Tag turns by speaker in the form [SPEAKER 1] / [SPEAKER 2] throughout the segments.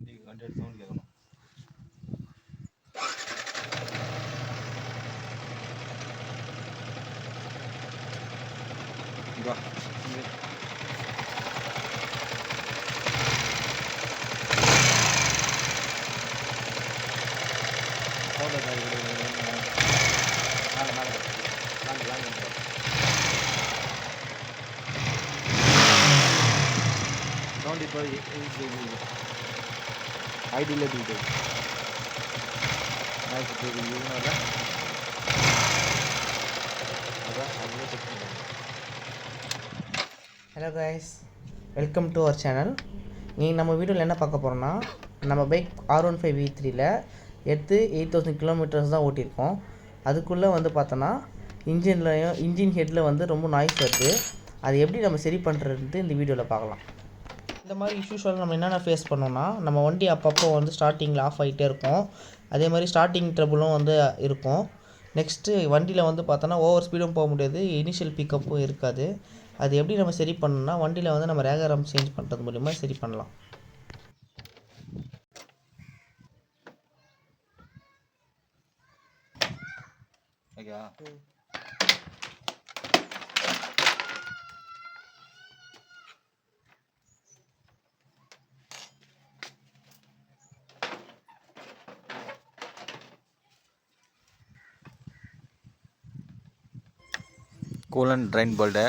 [SPEAKER 1] வண்டி சவுண்ட் கேட்கணும். வா சவுண்ட் இப்போ ஐடியில் எடுத்துக்கிட்டு
[SPEAKER 2] hello guys, welcome to our channel. நீங்கள் நம்ம வீடியோவில் என்ன பார்க்க போகிறோன்னா, நம்ம பைக் R15V3யில் எடுத்து 8000 கிலோமீட்டர்ஸ் தான் ஓட்டியிருக்கோம். அதுக்குள்ளே வந்து பார்த்தோன்னா இன்ஜின் ஹெட்டில் வந்து ரொம்ப நாய்ஸ் வருது. அது எப்படி நம்ம சரி பண்ணுறதுன்ட்டு இந்த வீடியோவில் பார்க்கலாம். இந்த மாதிரி இஷ்யூஸ்லாம் நம்ம என்னென்ன ஃபேஸ் பண்ணோன்னா, நம்ம வண்டி அப்பப்போ வந்து ஸ்டார்டிங்கில் ஆஃப் ஆகிட்டே இருக்கும். அதே மாதிரி ஸ்டார்டிங் ட்ரபுளும் வந்து இருக்கும். நெக்ஸ்ட்டு வண்டியில் வந்து பார்த்தோன்னா ஓவர் ஸ்பீடும் போக முடியாது, இனிஷியல் பிக்கப்பும் இருக்காது. அது எப்படி நம்ம சரி பண்ணணும்னா, வண்டியில் வந்து நம்ம ரேகரம் சேஞ்ச் பண்ணுறது மூலிமா சரி பண்ணலாம்.
[SPEAKER 1] ஓகே. கூலண்ட் ட்ரைன் போல்ட்டை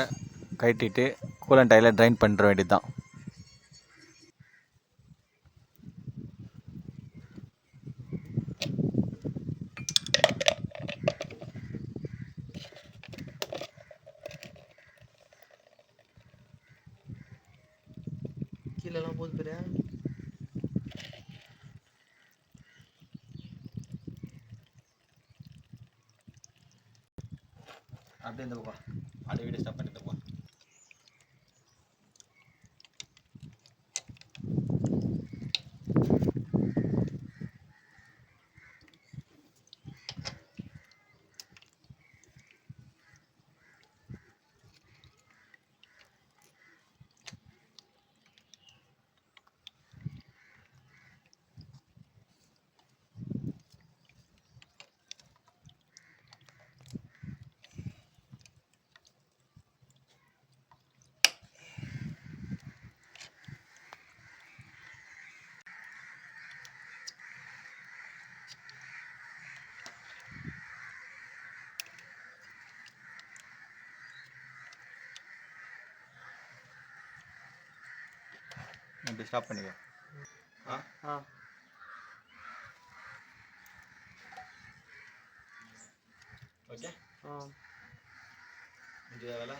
[SPEAKER 1] கட்டிட்டு கூலண்ட் டைல ட்ரைன் பண்ணுற வேண்டியது தான்.
[SPEAKER 2] கீழெல்லாம் போது பெரிய
[SPEAKER 1] அப்படியே இந்த பக்கம் அப்படியே வீடியோ ஸ்டாப் பண்ணிட்டு போ. இப்படி ஸ்டாப் பண்ணிக்கோ. ஓகே. முடிஞ்ச வேலை.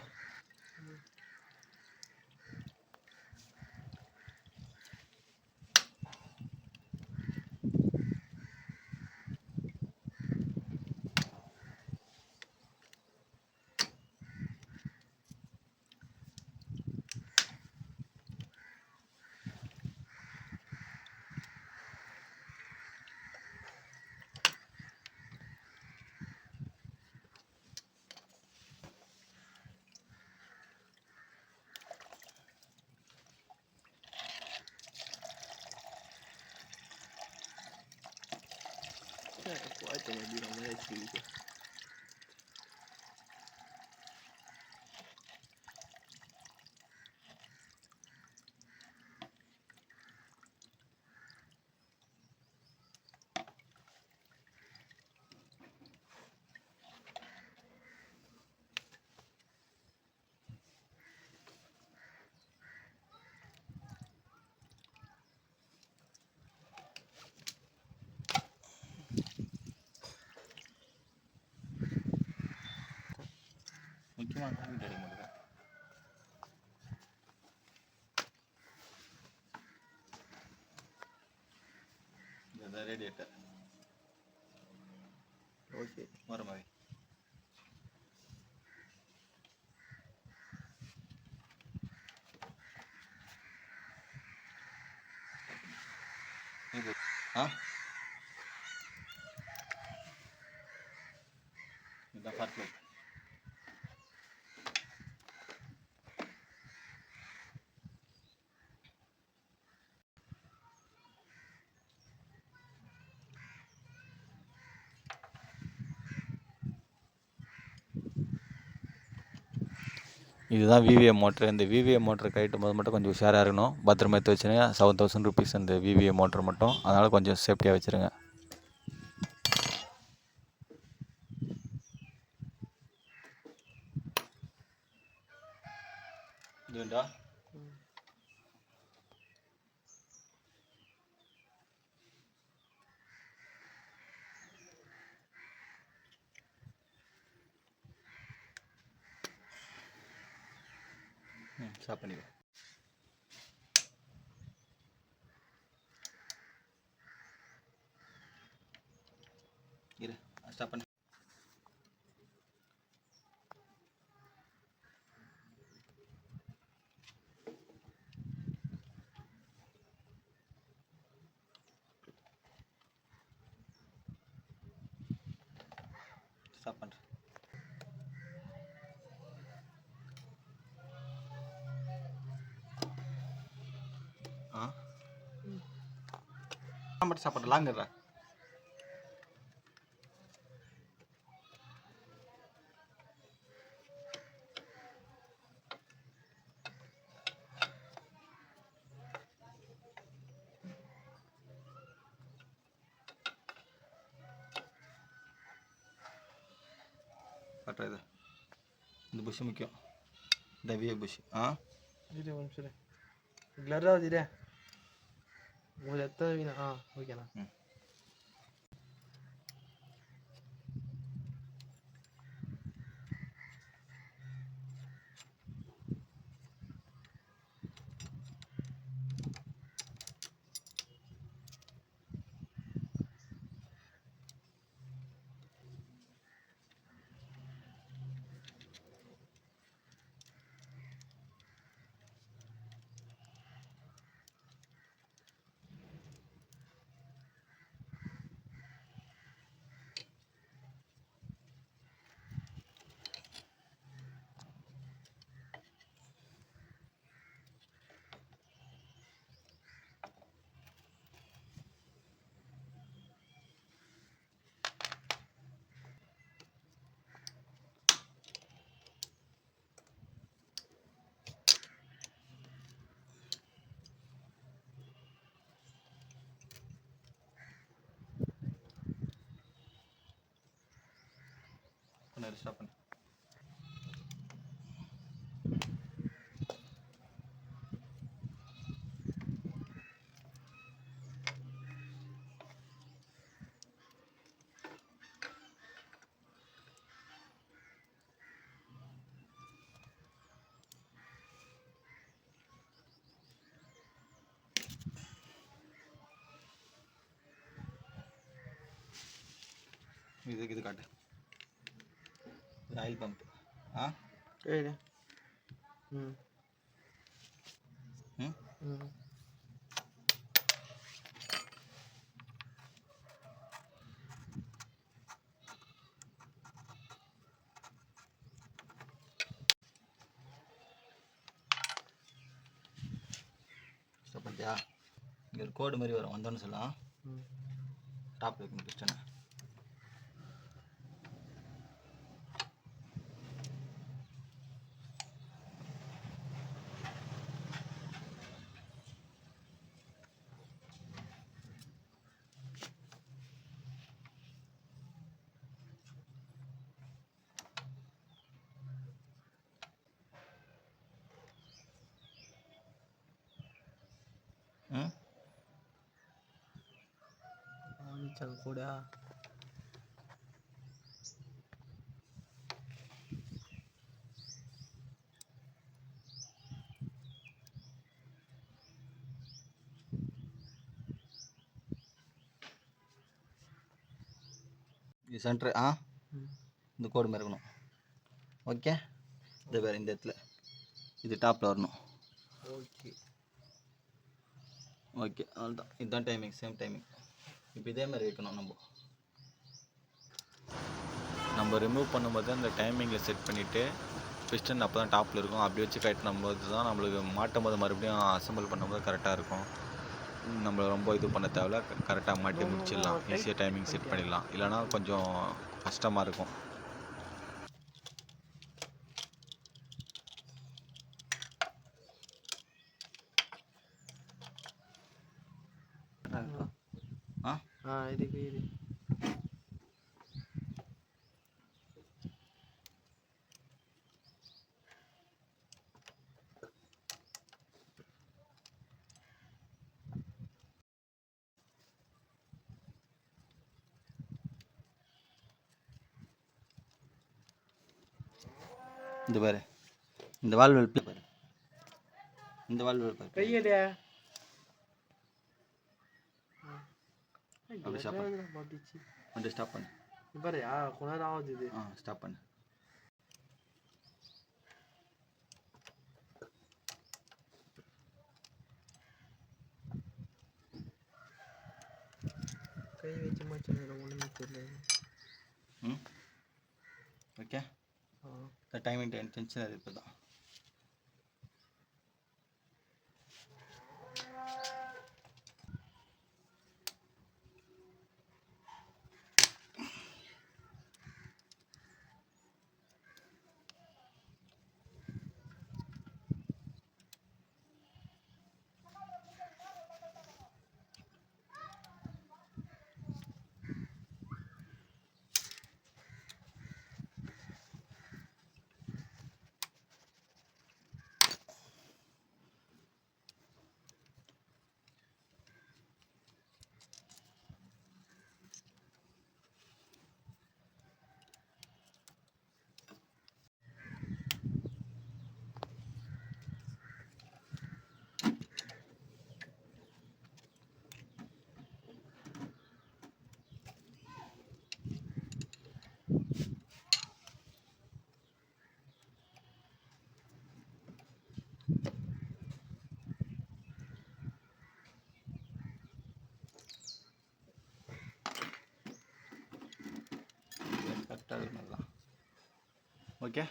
[SPEAKER 1] முக்கியமாக வீடியோ எடுக்க மாட்டேங்க. இந்த ரேடியேட்டர் ஓகே வர மாதிரி இது இதுதான் ஃபர்ஸ்ட் லைட். இதுதான் விவிஏ மோட்ரு. இந்த விவிஏ மோட்ரு கழட்டும் போது மட்டும் கொஞ்சம் உஷாராக இருக்கணும். பத்திரமா எடுத்து வச்சுருங்க. 7000 ருபீஸ் இந்த விவிஏ மோட்ரு மட்டும். அதனால் கொஞ்சம் சேஃப்டியாக வச்சுருங்க. இதுண்டா ஸ்டாப் பண்ணிடுவோம். இரு ஸ்டாப் பண்ணு. ஸ்டாப் பண்ணுறேன். மட்டும் ஸ்டாப் பண்ணுறேன். லாங்குறேன். இது இந்த புஷ் முக்கியம். இந்த விஏ புஷ்.
[SPEAKER 3] ಗ್ಲರ್ ಯಾವ್ದಿದೆ ಓಕೆನಾ.
[SPEAKER 1] ஸ்டாப் பண்ணு. இது காட்டு. Oil pump.
[SPEAKER 3] ಹೇಳಿ.
[SPEAKER 1] ஸ்டாப் பண்ணிட்டியா? இங்கே ஒரு கோடு மாதிரி வரும். வந்தோன்னு சொல்லலாம். டாப் வைக்கணும் பிஸ்டனை.
[SPEAKER 3] ಕೂಡ
[SPEAKER 1] இது சென்ட்ரு. இந்த கோடு மாதிரி இருக்கணும். ஓகே. இது வேறு இந்த இடத்துல இது டாப்பில் வரணும்.
[SPEAKER 3] ஓகே
[SPEAKER 1] ஓகே அவ்வளோதான். இதுதான் டைமிங். Same timing. இப்போ இதே மாதிரி வைக்கணும். நம்ம ரிமூவ் பண்ணும்போது அந்த டைமிங்கில் செட் பண்ணிவிட்டு பிஸ்டன் அப்போ தான் டாப்பில் இருக்கும். அப்படி வச்சு கட்டினும் போது தான் நம்மளுக்கு மாட்டும் போது மறுபடியும் அசம்பிள் பண்ணும்போது கரெக்டாக இருக்கும். நம்மளை ரொம்ப இது பண்ண தேவையில்ல. கரெக்டாக மாட்டி முடிச்சிடலாம். ஈஸியாக டைமிங் செட் பண்ணிடலாம். இல்லைனா கொஞ்சம் கஷ்டமாக இருக்கும்.
[SPEAKER 3] இருக்கு.
[SPEAKER 4] இந்த பாரு, இந்த வால் வெளுப்பு பாரு, இந்த வால் வெளுப்பு பாரு.
[SPEAKER 3] கையடியா
[SPEAKER 4] அப்படி ஸ்டாப் பண்ணு, வந்து ஸ்டாப் பண்ணு.
[SPEAKER 3] பாரு கொஞ்ச நேரம் ஆகுது இது.
[SPEAKER 4] ஸ்டாப் பண்ணு.
[SPEAKER 3] கை வச்சு மச்சான் ஒன்றுமே தெரியல.
[SPEAKER 4] ஓகே, டைமிங் டென்ஷன் அது இப்போ தான். கரெக்டாக இருக்கணும் தான். ஓகே,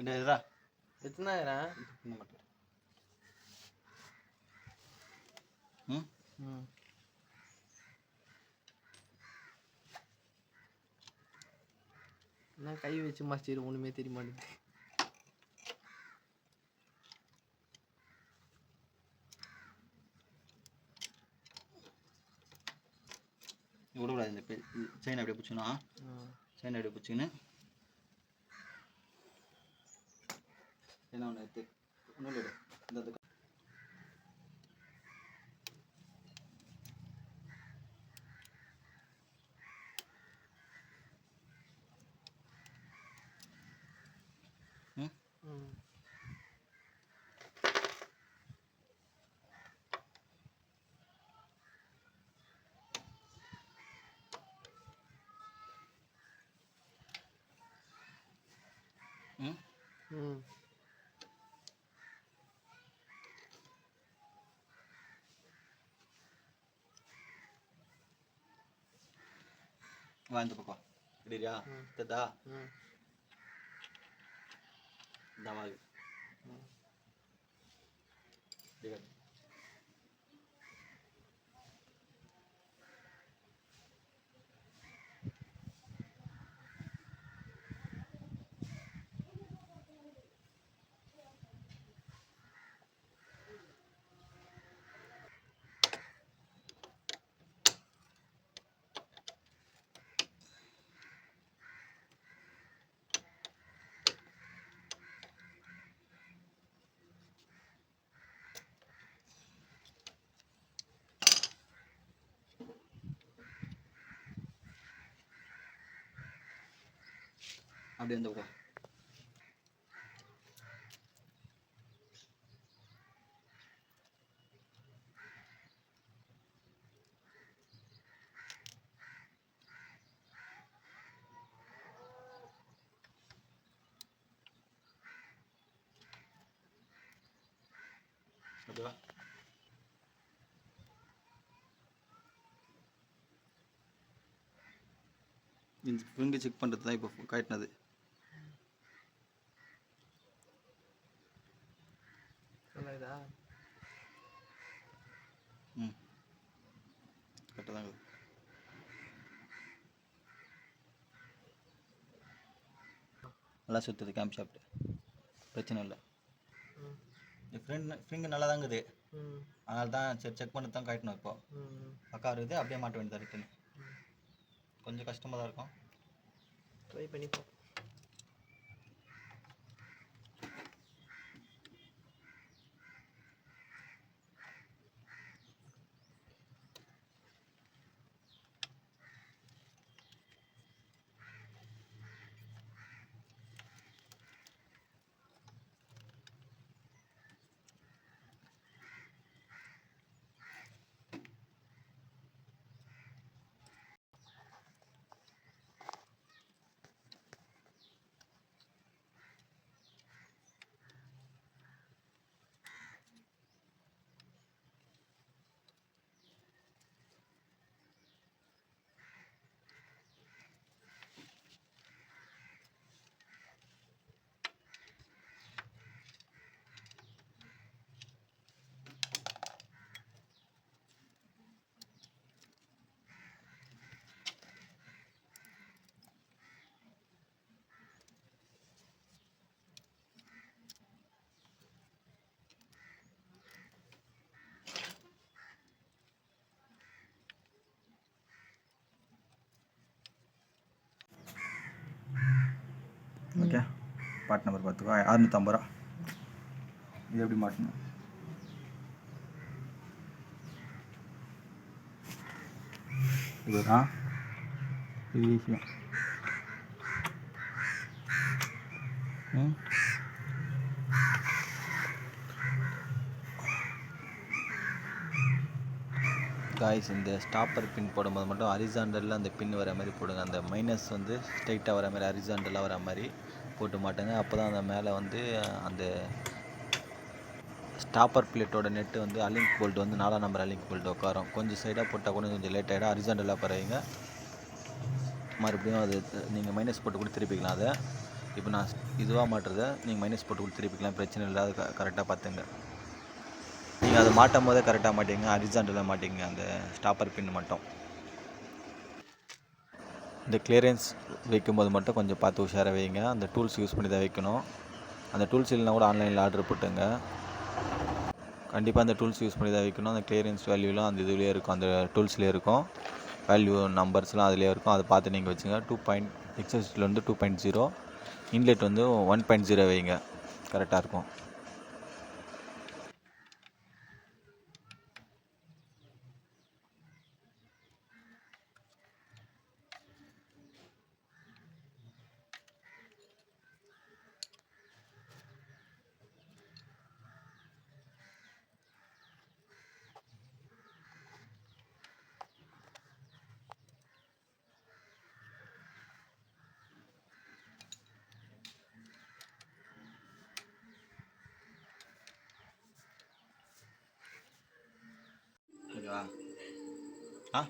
[SPEAKER 4] இதுடா
[SPEAKER 3] எத்தனாயிரம்?
[SPEAKER 4] பண்ண மாட்டேன்.
[SPEAKER 3] என்ன கை வச்சு மாஸ்டர் ஒன்றுமே தெரிய மாட்டேங்குது.
[SPEAKER 4] விடக்கூடாது. இந்த செயின் அப்படியே பிடிச்சிக்கணும். செயின் அப்படியே பிடிச்சிக்கின்னு என்ன ஒன்று எடுத்து ஒன்றும் இல்லை இந்த வா இந்த பக்கம் இப்படியா ததா இந்த மாதிரி அப்படியே வந்து போ. ஓகேவா? இந்த ஃபிங்கர் செக் பண்ணுறது தான் இப்போ காட்டினது.
[SPEAKER 3] நல்லா இதா
[SPEAKER 4] ம் கரெக்டாக தான் இருக்குது. நல்லா சுற்றுது கேம்ப் ஷாப்ட்டு, பிரச்சனை இல்லை.
[SPEAKER 3] ம்
[SPEAKER 4] இந்த ஃபிங்கர் நல்லா தான் இருக்குது,
[SPEAKER 3] ம்
[SPEAKER 4] அதனால தான் சரி செக் பண்ணி தான் காட்டணும். இப்போ
[SPEAKER 3] ம்
[SPEAKER 4] பக்கா இருக்குது, அப்படியே மாட்ட வேண்டியதாக ரிட்டர்னு. கொஞ்சம் கஷ்டமாக தான் இருக்கும்.
[SPEAKER 3] ட்ரை பண்ணி பார்ப்போம்.
[SPEAKER 4] ஓகே, பார்ட் நம்பர் 10 650 ரூபா. இது எப்படி மாட்டணும்? இதுதான் பெரிய விஷயம்.
[SPEAKER 1] காய்ஸ், இந்த ஸ்டாப்பர் பின் போடும்போது மட்டும் ஹரிசாண்டலில் அந்த பின் வர மாதிரி போடுங்க. அந்த மைனஸ் வந்து ஸ்ட்ரைட்டாக வர மாதிரி ஹரிசாண்டலாக வர மாதிரி போட்டு மாட்டுங்க. அப்போ தான் அந்த மேலே வந்து அந்த ஸ்டாப்பர் பிளேட்டோட நெட்டு வந்து அலிங்க் போல்ட் வந்து 4ஆம் நம்பர் அலிங்க் போல்ட் உட்காரும். கொஞ்சம் சைடாக போட்டால் கூட கொஞ்சம் லேட் ஆகிடும். ஹரிசாண்டலாக பரவிங்க, மறுபடியும் அது நீங்கள் மைனஸ் போட்டு கூட திருப்பிக்கலாம். அதை இப்போ நான் இதுவாக மாட்டுறதை நீங்கள் மைனஸ் போட்டு கூட திருப்பிக்கலாம், பிரச்சனை இல்லாத கரெக்டாக பார்த்துங்க. நீங்கள் அதை மாட்டும் போதே கரெக்டாக மாட்டிங்க, ஹரிசாண்டலாக மாட்டிங்க அந்த ஸ்டாப்பர் பின் மட்டும். இந்த கிளியரன்ஸ் வைக்கும்போது மட்டும் கொஞ்சம் பார்த்து உஷாராக வைங்க. அந்த டூல்ஸ் யூஸ் பண்ணி தான் வைக்கணும். அந்த டூல்ஸ் இல்லைனா கூட ஆன்லைனில் ஆர்டர் போட்டுங்க. கண்டிப்பாக அந்த டூல்ஸ் யூஸ் பண்ணி தான் வைக்கணும். அந்த கிளியரன்ஸ் வேல்யூலாம் அந்த இதுலேயே இருக்கும், அந்த டூல்ஸ்லேயே இருக்கும். வேல்யூ நம்பர்ஸ்லாம் அதிலே இருக்கும். அதை பார்த்து நீங்கள் வச்சுங்க. 2. எக்ஸஸ்டில் வந்து 2.0, இன்லெட் வந்து 1.0 வைங்க, கரெக்டாக இருக்கும்.
[SPEAKER 4] ஓகேவா? ஆ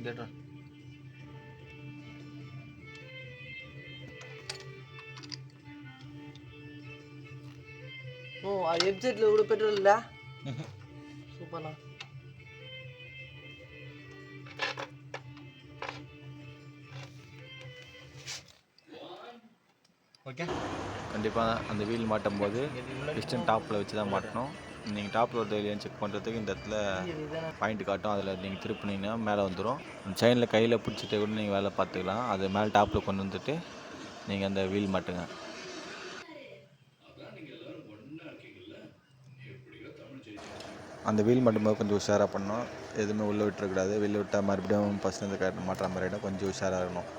[SPEAKER 4] கேட்டோம்.
[SPEAKER 3] ஓ, அது வெப்சைட்டில் கூட பெட்ரோல் இல்லை. சூப்பர்ண்ணா.
[SPEAKER 4] ஓகே.
[SPEAKER 1] கண்டிப்பாக அந்த வீல் மாட்டும் போது பிஸ்டன் டாப்பில் வச்சு தான் மாட்டணும். நீங்கள் டாப்பில் வருது இல்லையான்னு செக் பண்ணுறதுக்கு இந்த இடத்துல பாயிண்ட் காட்டும். அதில் நீங்கள் திருப்பினீங்கன்னா மேலே வந்துடும். அந்த செயினில் கையில் பிடிச்சிட்டு கூட நீங்கள் வேலை பார்த்துக்கலாம். அது மேலே டாப்பில் கொண்டு வந்துட்டு நீங்கள் அந்த வீல் மாட்டுங்க. அந்த வீல் மாட்டும்போது கொஞ்சம் உஷாராக பண்ணணும். எதுவுமே உள்ளே விட்டுறக்கூடாது. வெளில விட்டால் மறுபடியும் ஃபஸ்ட்டு இந்த மாட்டுற மாதிரி ஆகிடும். கொஞ்சம் உஷாராக இருக்கணும்.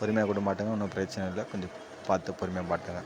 [SPEAKER 1] பொறுமையாக கூட மாட்டுங்க, ஒன்றும் பிரச்சனை இல்லை. கொஞ்சம் பார்த்து பொறுமையாக மாட்டுங்க.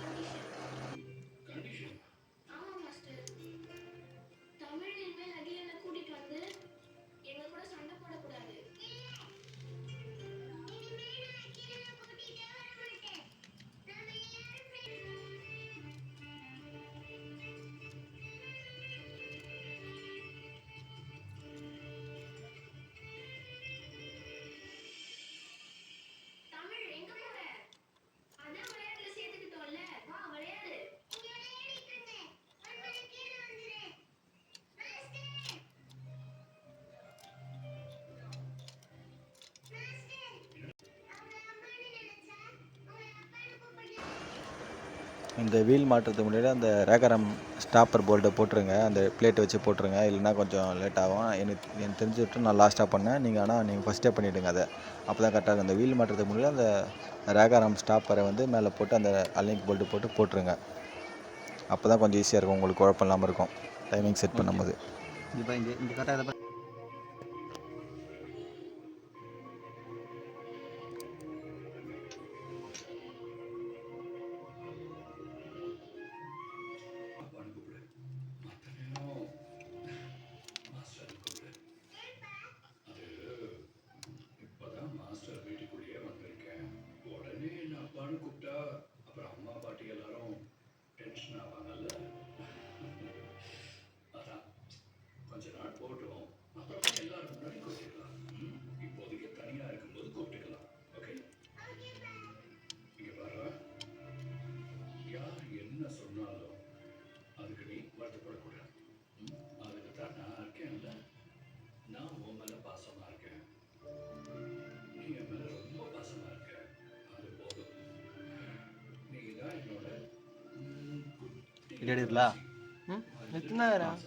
[SPEAKER 1] இந்த வீல் மாட்டுறதுக்கு முன்னாடி அந்த ரேகரம் ஸ்டாப்பர் போல்ட்டை போட்டுருங்க. அந்த பிளேட்டை வச்சு போட்டுருங்க. இல்லைன்னா கொஞ்சம் லேட் ஆகும். எனக்கு தெரிஞ்சுட்டு நான் லாஸ்ட்டாக பண்ணேன். நீங்கள் ஃபஸ்ட்டே பண்ணிவிடுங்க. அதை அப்போ தான் கரெக்டாக இருக்கும். அந்த வீல் மாட்டுறதுக்கு முன்னாடி அந்த ரேகரம் ஸ்டாப்பரை வந்து மேலே போட்டு அந்த அலிங்க் போல்ட்டு போட்டுருங்க. அப்போ தான் கொஞ்சம் ஈஸியாக இருக்கும். உங்களுக்கு குழப்பம் இல்லாமல் இருக்கும் டைமிங் செட் பண்ணும்போது.
[SPEAKER 4] இப்போ இந்த கரெக்டாக ரெடி இருக்குல்ல?
[SPEAKER 3] எத்தனை நேரம்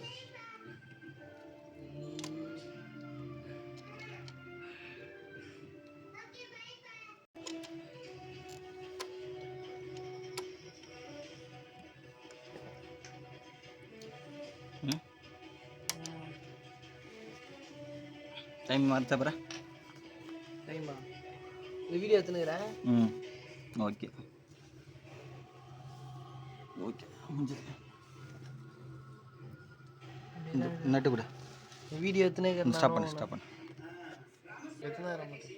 [SPEAKER 4] டைம் மாறிச்சா அப்புறம்?
[SPEAKER 3] டைமா? இந்த வீடியோ எடுத்துனுக்குறேன்.
[SPEAKER 4] ஓகே ஓகே முடிஞ்சது. நட்டு கூட
[SPEAKER 3] வீடியோ எடுத்துனுக்குறேன்.
[SPEAKER 4] ஸ்டாப் பண்ணு.
[SPEAKER 3] எத்தனை நேரம் மட்டும்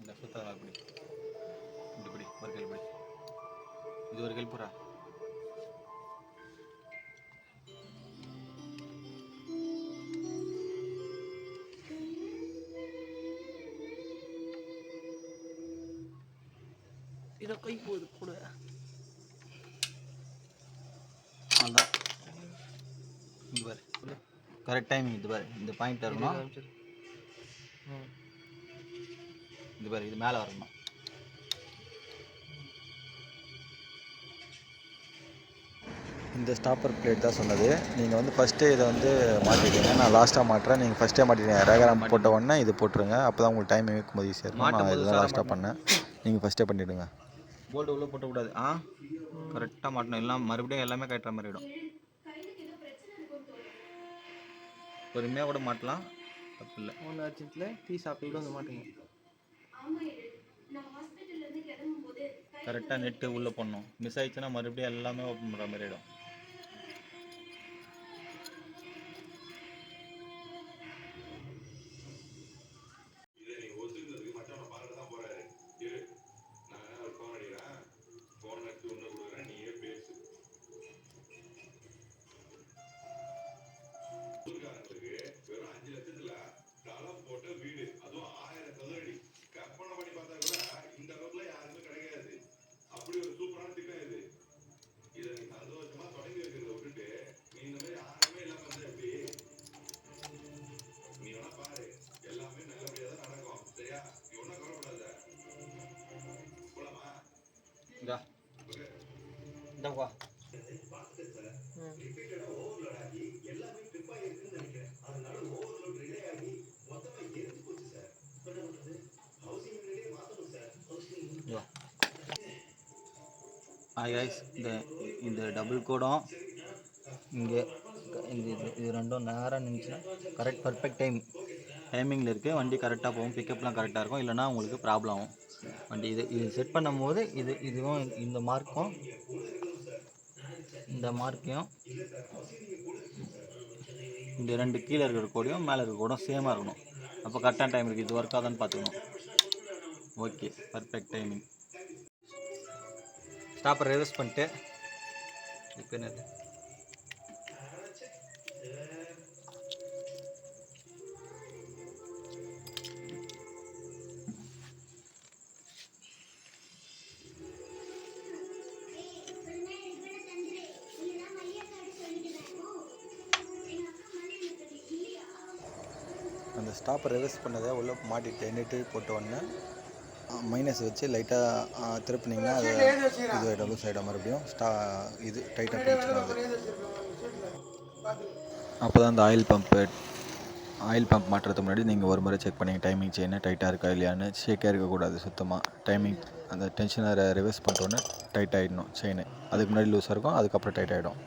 [SPEAKER 1] இந்த சுத்தமாக இப்படி இப்படி ஒரு கேள்வி இது ஒரு கேள்வி பூரா
[SPEAKER 3] இதை கை போகுது கூட.
[SPEAKER 4] அதான் இது பாரு கரெக்ட் டைமிங். இது பாரு இந்த பாயிண்ட் வரணும். இது பாரு இது மேலே வரணும்.
[SPEAKER 1] இந்த ஸ்டாப்பர் பிளேட் தான் சொன்னது. நீங்கள் வந்து ஃபஸ்ட்டே இதை வந்து மாட்டிடுங்க. நான் லாஸ்ட்டாக மாட்டுறேன். நீங்கள் ஃபஸ்ட்டே மாட்டிடுங்க. ரேகரம் போட்ட உடனே இது போட்டுருங்க. அப்போ தான் உங்களுக்கு டைம் வைக்கும்போது ஈஸியாக இருக்கும். நான் இதெல்லாம் லாஸ்ட்டாக பண்ணேன். நீங்கள் ஃபஸ்ட்டே பண்ணிவிடுங்க.
[SPEAKER 4] போல்ட்டு உள்ளே போட்டக்கூடாது. கரெக்டாக மாட்டணும். எல்லாம் மறுபடியும் எல்லாமே கட்டுற மாதிரி ஆகிடும். பொறுமையாக கூட மாட்டலாம், தப்பு இல்லை.
[SPEAKER 3] ஒன்று அர்ஜென்ட்டில் டீ சாப்பிட்டு கூட வந்து மாட்டேங்க.
[SPEAKER 1] கரெக்டாக நெட்டு உள்ளே போடணும். மிஸ் ஆயிடுச்சுன்னா மறுபடியும் எல்லாமே ஓப்பன் பண்ணுற மாதிரி ஆகிடும்.
[SPEAKER 4] இந்த வா guys, இந்த டபுள் கோடும் இங்கே இது ரெண்டும் நேராக நின்றுச்சுன்னா கரெக்ட் பர்ஃபெக்ட் டைமிங்கில் இருக்குது. வண்டி கரெக்டாக போகும், பிக்கப்லாம் கரெக்டாக இருக்கும். இல்லைனா உங்களுக்கு ப்ராப்ளம் ஆகும் வண்டி. இது செட் பண்ணும் போது இதுவும் இந்த மார்க்கையும் இந்த ரெண்டு கீழே இருக்கிற கோடையும் மேலே இருக்கிற கோடும் சேமாக இருக்கணும். அப்போ கரெக்டான டைம் இருக்குது. இது ஒர்க் ஆகுதான்னு பார்த்துக்கணும். Okay, perfect timing. ஸ்டாப்பை ரிவர்ஸ் பண்ணிட்டு இப்போ என்னது
[SPEAKER 1] அந்த ஸ்டாப்பை ரிவர்ஸ் பண்ணதை உள்ளே மாட்டிட்டு நெட்டு போட்ட உடனே மைனஸ் வச்சு லைட்டாக திருப்பினீங்கன்னா அது இது லூஸ் ஆகிடும். மறுபடியும் இது டைட்டாக பிடிச்சிடும். அப்போ தான் அந்த ஆயில் பம்ப் மாட்டுறதுக்கு முன்னாடி நீங்கள் ஒரு முறை செக் பண்ணிங்க டைமிங் செயினை டைட்டாக இருக்கா இல்லையான்னு. ஷேக்காக இருக்கக்கூடாது சுத்தமாக. டைமிங் அந்த டென்ஷனை ரிவர்ஸ் பண்ணிட்டோன்னே டைட் ஆகிடணும் செயின். அதுக்கு முன்னாடி லூஸாக இருக்கும், அதுக்கப்புறம் டைட் ஆகிடும்.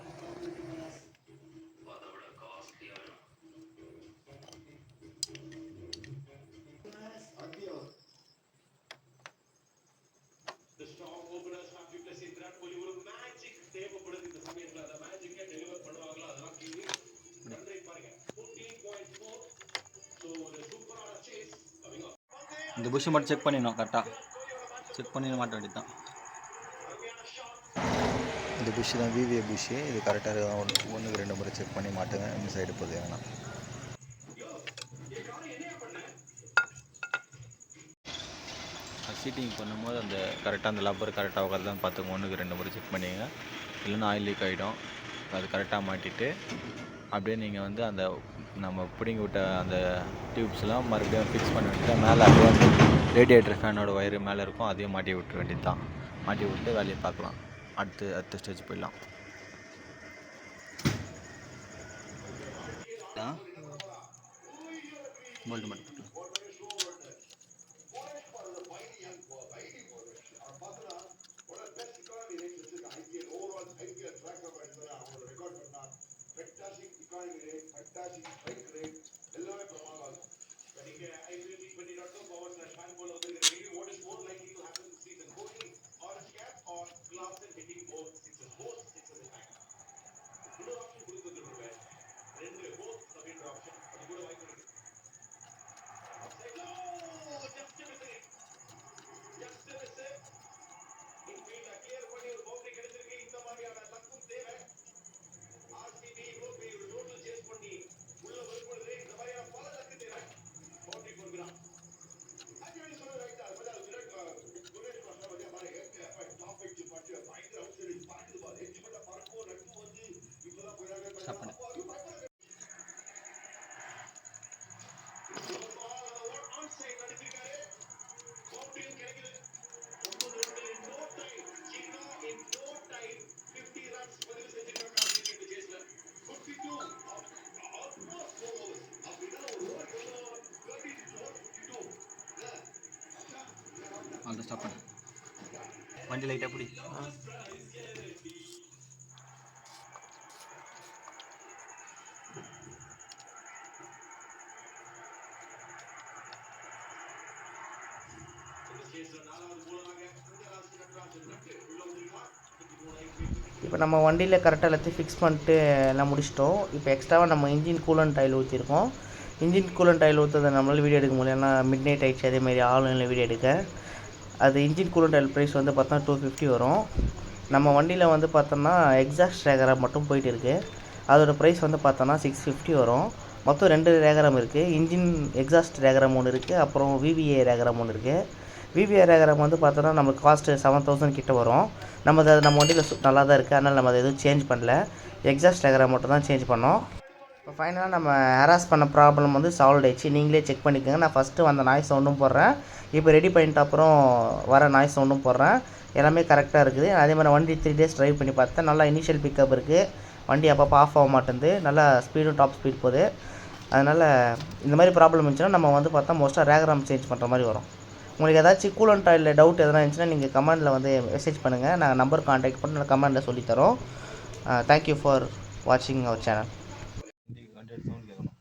[SPEAKER 4] இந்த புஷ் மட்டும் செக் பண்ணிடணும். கரெக்டாக செக் பண்ணி மாட்ட வேண்டியது தான்.
[SPEAKER 1] இந்த புஷ் தான் விவிஏ புஷ்ஷு. இது கரெக்டாக 1க்கு 2 முறை செக் பண்ணி மாட்டுங்க. இந்த சைடு போகுது வேணாம். சீட்டிங் பண்ணும்போது அந்த கரெக்டாக அந்த லப்பர் கரெக்டாக உட்காந்து பார்த்துங்க. 1க்கு 2 முறை செக் பண்ணிங்க. இல்லைன்னா ஆயில் லீக் ஆகிடும். அது கரெக்டாக மாட்டிட்டு அப்படியே நீங்கள் வந்து அந்த நம்ம பிடிங்கி விட்ட அந்த டியூப்ஸ்லாம் மறுபடியும் ஃபிக்ஸ் பண்ண வேண்டியது. மேலே அப்படியே அந்த ரேடியேட்டர் ஃபேனோட ஒயரு மேலே இருக்கும், அதையும் மாட்டி விட்டுற வேண்டியது தான். மாட்டி விட்டு வேலையை பார்க்கலாம். அடுத்த ஸ்டேஜ் போயிடலாம்.
[SPEAKER 4] போல்ட் மட்டும் அந்த ஸ்டாப் பண்ணு. வண்டி லைட்டாக பிடி.
[SPEAKER 2] இப்போ நம்ம வண்டியில் கரெக்டாக எல்லாத்தையும் ஃபிக்ஸ் பண்ணிட்டு எல்லாம் முடிச்சிட்டோம். இப்போ எக்ஸ்ட்ராவாக நம்ம இன்ஜின் கூலண்ட் ஆயில் ஊற்றிருக்கோம். இன்ஜின் கூலண்ட் ஆயில் ஊற்றுறதை நம்மளால் வீடியோ எடுக்க முடியல. ஏன்னா மிட் நைட் ஆகிடுச்சு. அதேமாதிரி ஆன்லைனில் வீடியோ எடுக்க. அது இன்ஜின் கூலண்ட் ஆயில் ப்ரைஸ் வந்து பார்த்தா 250 வரும். நம்ம வண்டியில் வந்து பார்த்தோம்னா எக்ஸாஸ்ட் ரேகரம் மட்டும் போயிட்டு இருக்குது. அதோட ப்ரைஸ் வந்து பார்த்தோன்னா 650 வரும். மொத்தம் 2 ரேகரம் இருக்குது. இன்ஜின் எக்ஸாஸ்ட் ரேகரம் ஒன்று இருக்குது, அப்புறம் விவிஏ ரேகரம் ஒன்று இருக்குது. விவிஏ ரேகரம் வந்து பார்த்தோன்னா நமக்கு காஸ்ட்டு 7000 கிட்ட வரும். நம்ம வண்டியில் நல்லா தான் இருக்குது. அதனால் நம்ம அதை எதுவும் சேஞ்ச் பண்ணல. எக்ஸாஸ்ட் ரேகரம் மட்டும் தான் சேஞ்ச் பண்ணோம். இப்போ ஃபைனலாக நம்ம ஹராஸ் பண்ண ப்ராப்ளம் வந்து சால்வ் ஆயிடுச்சு. நீங்களே செக் பண்ணிக்கோங்க. நான் ஃபஸ்ட்டு வந்த நாய்ஸ் சவுண்டும் போடுறேன், இப்போ ரெடி பண்ணிட்டு அப்புறம் வர நாய்ஸ் சவுண்டும் போடுறேன். எல்லாமே கரெக்டாக இருக்குது. அதே மாதிரி வண்டி 3 days ட்ரைவ் பண்ணி பார்த்தேன். நல்லா இனிஷியல் பிக்கப் இருக்குது. வண்டி அப்பப்போ ஆஃப் ஆக மாட்டேங்குது. நல்லா ஸ்பீடும் டாப் ஸ்பீட் போகுது. அதனால் இந்த மாதிரி ப்ராப்ளம் இருந்துச்சுன்னா நம்ம வந்து பார்த்தா மோஸ்ட்டாக ரேக்ராம் சேஞ்ச் பண்ணுற மாதிரி வரும். உங்களுக்கு ஏதாச்சும் கூலண்ட் ஆயில் டவுட் எதனா இருந்துச்சுன்னா நீங்கள் கமெண்டில் வந்து மெசேஜ் பண்ணுங்கள். நான் நம்பர் கான்டாக்ட் பண்ணி நான் கமெண்டில் சொல்லித்தரோம். தேங்க்யூ ஃபார் வாட்சிங் அவர் சேனல்.
[SPEAKER 4] வண்டி சவுண்ட் கேட்கணும்.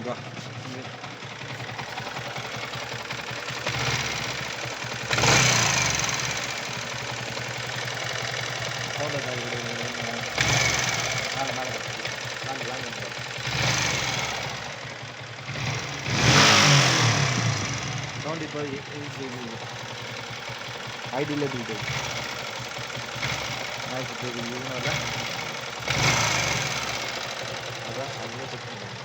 [SPEAKER 4] வா சவுண்ட் இப்போ ஐடியில் போயிட்டு நாய்க்கு போய் அதான் அதுவே செக் பண்ணுங்க.